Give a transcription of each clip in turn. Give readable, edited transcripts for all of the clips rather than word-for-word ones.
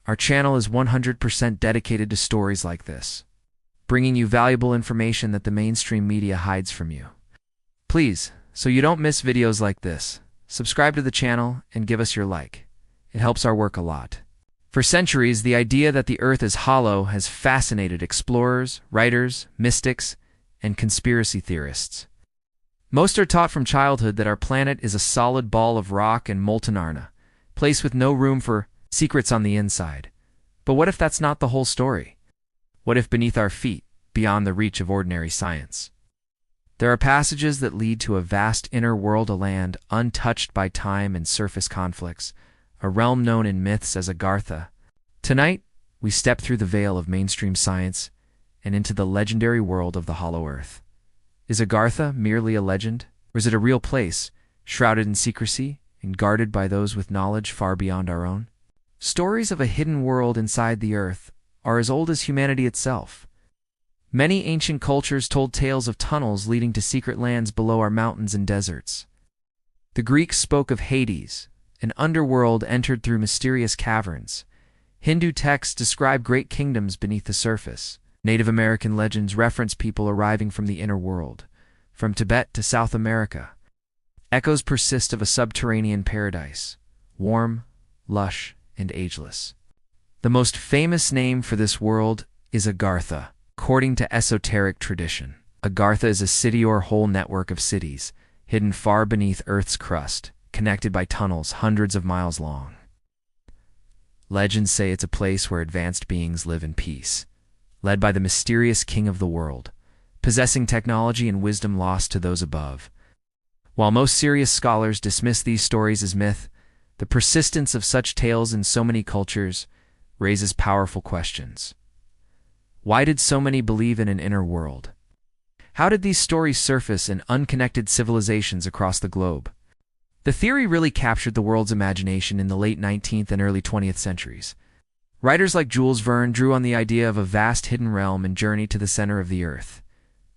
Our channel is 100% dedicated to stories like this, bringing you valuable information that the mainstream media hides from you. Please, so you don't miss videos like this, subscribe to the channel and give us your like. It helps our work a lot. For centuries, the idea that the Earth is hollow has fascinated explorers, writers, mystics, and conspiracy theorists. Most are taught from childhood that our planet is a solid ball of rock and molten arena, placed with no room for secrets on the inside. But what if that's not the whole story? What if beneath our feet, beyond the reach of ordinary science, there are passages that lead to a vast inner world, a land untouched by time and surface conflicts, a realm known in myths as Agartha? Tonight, we step through the veil of mainstream science and into the legendary world of the Hollow Earth. Is Agartha merely a legend, or is it a real place, shrouded in secrecy and guarded by those with knowledge far beyond our own? Stories of a hidden world inside the Earth are as old as humanity itself. Many ancient cultures told tales of tunnels leading to secret lands below our mountains and deserts. The Greeks spoke of Hades, an underworld entered through mysterious caverns. Hindu texts describe great kingdoms beneath the surface. Native American legends reference people arriving from the inner world, from Tibet to South America. Echoes persist of a subterranean paradise, warm, lush, and ageless. The most famous name for this world is Agartha, according to esoteric tradition. Agartha is a city or whole network of cities, hidden far beneath Earth's crust, connected by tunnels hundreds of miles long. Legends say it's a place where advanced beings live in peace, led by the mysterious king of the world, possessing technology and wisdom lost to those above. While most serious scholars dismiss these stories as myth, the persistence of such tales in so many cultures raises powerful questions. Why did so many believe in an inner world? How did these stories surface in unconnected civilizations across the globe? The theory really captured the world's imagination in the late 19th and early 20th centuries. Writers like Jules Verne drew on the idea of a vast hidden realm and journeyed to the center of the Earth.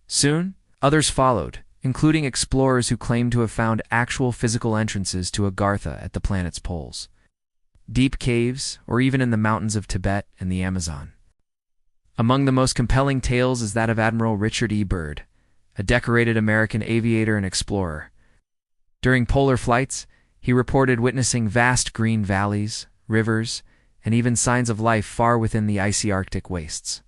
Soon, others followed, including explorers who claimed to have found actual physical entrances to Agartha at the planet's poles, deep caves, or even in the mountains of Tibet and the Amazon. Among the most compelling tales is that of Admiral Richard E. Byrd, a decorated American aviator and explorer. During polar flights, he reported witnessing vast green valleys, rivers, and even signs of life far within the icy Arctic wastes.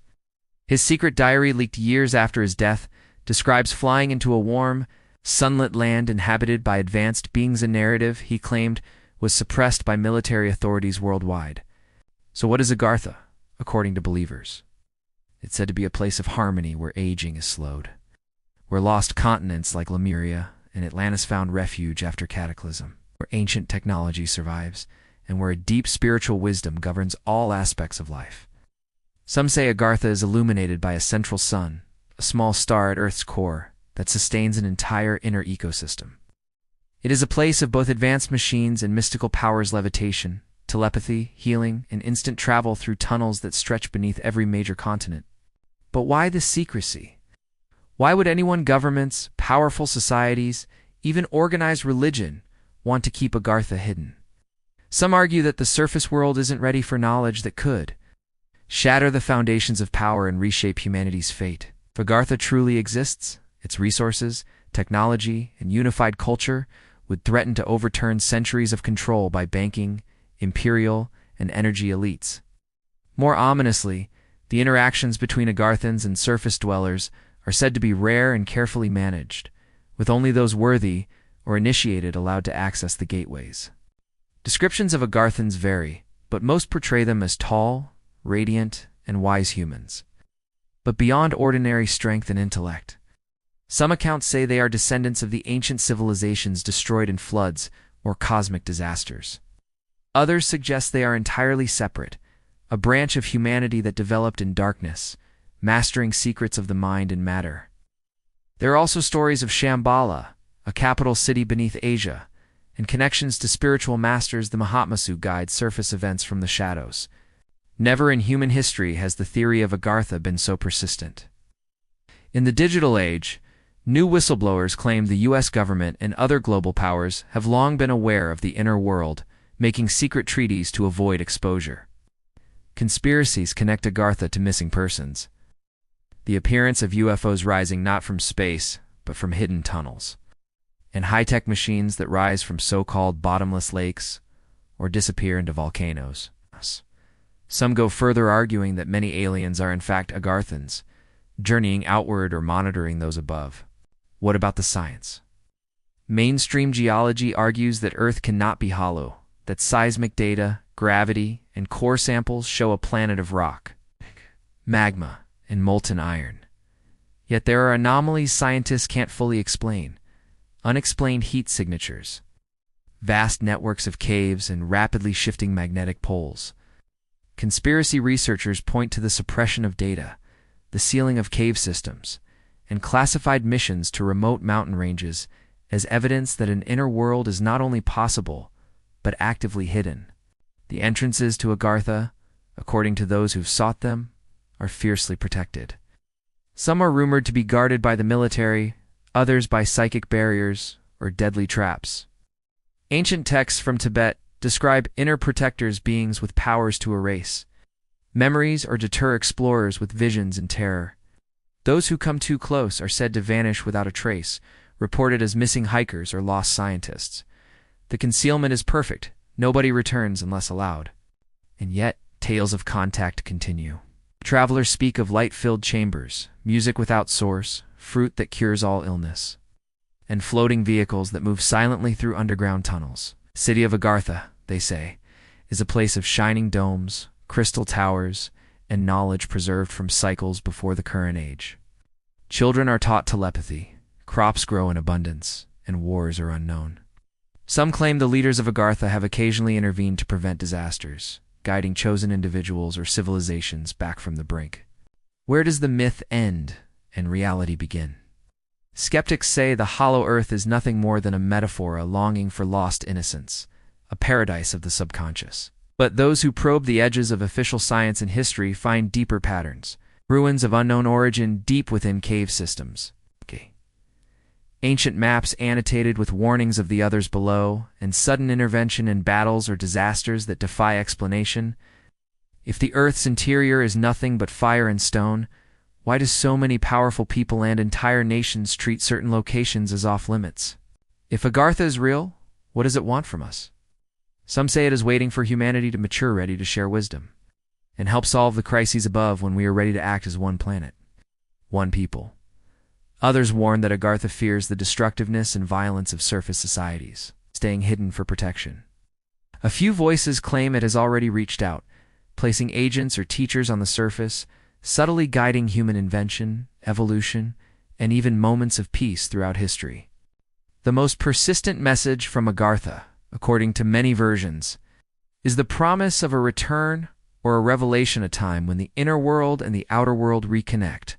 His secret diary, leaked years after his death, describes flying into a warm, sunlit land inhabited by advanced beings, a narrative he claimed was suppressed by military authorities worldwide. So what is Agartha, according to believers? It's said to be a place of harmony where aging is slowed, where lost continents like Lemuria and Atlantis found refuge after cataclysm, where ancient technology survives, and where a deep spiritual wisdom governs all aspects of life. Some say Agartha is illuminated by a central sun, a small star at Earth's core that sustains an entire inner ecosystem. It is a place of both advanced machines and mystical powers, levitation, telepathy, healing, and instant travel through tunnels that stretch beneath every major continent. But why this secrecy? Why would anyone, governments, powerful societies, even organized religion, want to keep Agartha hidden? Some argue that the surface world isn't ready for knowledge that could shatter the foundations of power and reshape humanity's fate. If Agartha truly exists, its resources, technology, and unified culture would threaten to overturn centuries of control by banking, imperial, and energy elites. More ominously, the interactions between Agarthans and surface dwellers are said to be rare and carefully managed, with only those worthy or initiated allowed to access the gateways. Descriptions of Agarthans vary, but most portray them as tall, radiant, and wise humans, but beyond ordinary strength and intellect. Some accounts say they are descendants of the ancient civilizations destroyed in floods or cosmic disasters. Others suggest they are entirely separate, a branch of humanity that developed in darkness, mastering secrets of the mind and matter. There are also stories of Shambhala, a capital city beneath Asia, and connections to spiritual masters the Mahatmas who guide surface events from the shadows. Never in human history has the theory of Agartha been so persistent. In the digital age, new whistleblowers claim the U.S. government and other global powers have long been aware of the inner world, making secret treaties to avoid exposure. Conspiracies connect Agartha to missing persons. The appearance of UFOs rising not from space, but from hidden tunnels. And high-tech machines that rise from so-called bottomless lakes or disappear into volcanoes. Some go further, arguing that many aliens are in fact Agarthans, journeying outward or monitoring those above. What about the science? Mainstream geology argues that Earth cannot be hollow, that seismic data, gravity, and core samples show a planet of rock, magma, and molten iron. Yet there are anomalies scientists can't fully explain. Unexplained heat signatures, vast networks of caves, and rapidly shifting magnetic poles. Conspiracy researchers point to the suppression of data, the sealing of cave systems, and classified missions to remote mountain ranges as evidence that an inner world is not only possible, but actively hidden. The entrances to Agartha, according to those who've sought them, are fiercely protected. Some are rumored to be guarded by the military, others by psychic barriers or deadly traps. Ancient texts from Tibet describe inner protectors, beings with powers to erase memories or deter explorers with visions and terror. Those who come too close are said to vanish without a trace, reported as missing hikers or lost scientists. The concealment is perfect. Nobody returns unless allowed. And yet, tales of contact continue. Travelers speak of light-filled chambers, music without source, fruit that cures all illness, and floating vehicles that move silently through underground tunnels. City of Agartha, they say, is a place of shining domes, crystal towers, and knowledge preserved from cycles before the current age. Children are taught telepathy, crops grow in abundance, and wars are unknown. Some claim the leaders of Agartha have occasionally intervened to prevent disasters, guiding chosen individuals or civilizations back from the brink. Where does the myth end and reality begin? Skeptics say the hollow earth is nothing more than a metaphor, a longing for lost innocence, a paradise of the subconscious. But those who probe the edges of official science and history find deeper patterns, ruins of unknown origin deep within cave systems. Ancient maps annotated with warnings of the others below, and sudden intervention in battles or disasters that defy explanation. If the Earth's interior is nothing but fire and stone, why do so many powerful people and entire nations treat certain locations as off-limits? If Agartha is real, what does it want from us? Some say it is waiting for humanity to mature, ready to share wisdom, and help solve the crises above when we are ready to act as one planet, one people. Others warn that Agartha fears the destructiveness and violence of surface societies, staying hidden for protection. A few voices claim it has already reached out, placing agents or teachers on the surface, subtly guiding human invention, evolution, and even moments of peace throughout history. The most persistent message from Agartha, according to many versions, is the promise of a return or a revelation, a time when the inner world and the outer world reconnect,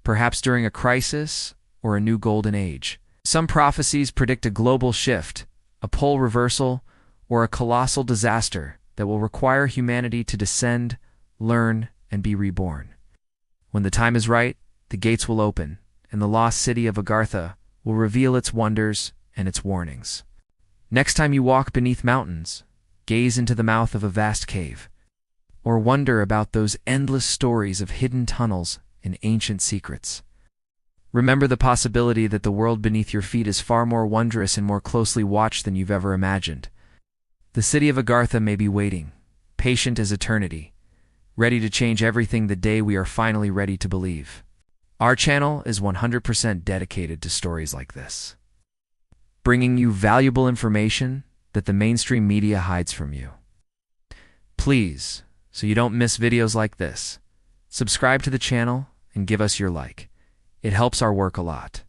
perhaps during a crisis or a new golden age. Some prophecies predict a global shift, a pole reversal, or a colossal disaster that will require humanity to descend, learn, and be reborn. When the time is right, the gates will open, and the lost city of Agartha will reveal its wonders and its warnings. Next time you walk beneath mountains, gaze into the mouth of a vast cave, or wonder about those endless stories of hidden tunnels and ancient secrets. Remember the possibility that the world beneath your feet is far more wondrous and more closely watched than you've ever imagined. The city of Agartha may be waiting, patient as eternity, ready to change everything the day we are finally ready to believe. Our channel is 100% dedicated to stories like this, bringing you valuable information that the mainstream media hides from you. Please, so you don't miss videos like this, subscribe to the channel and give us your like. It helps our work a lot.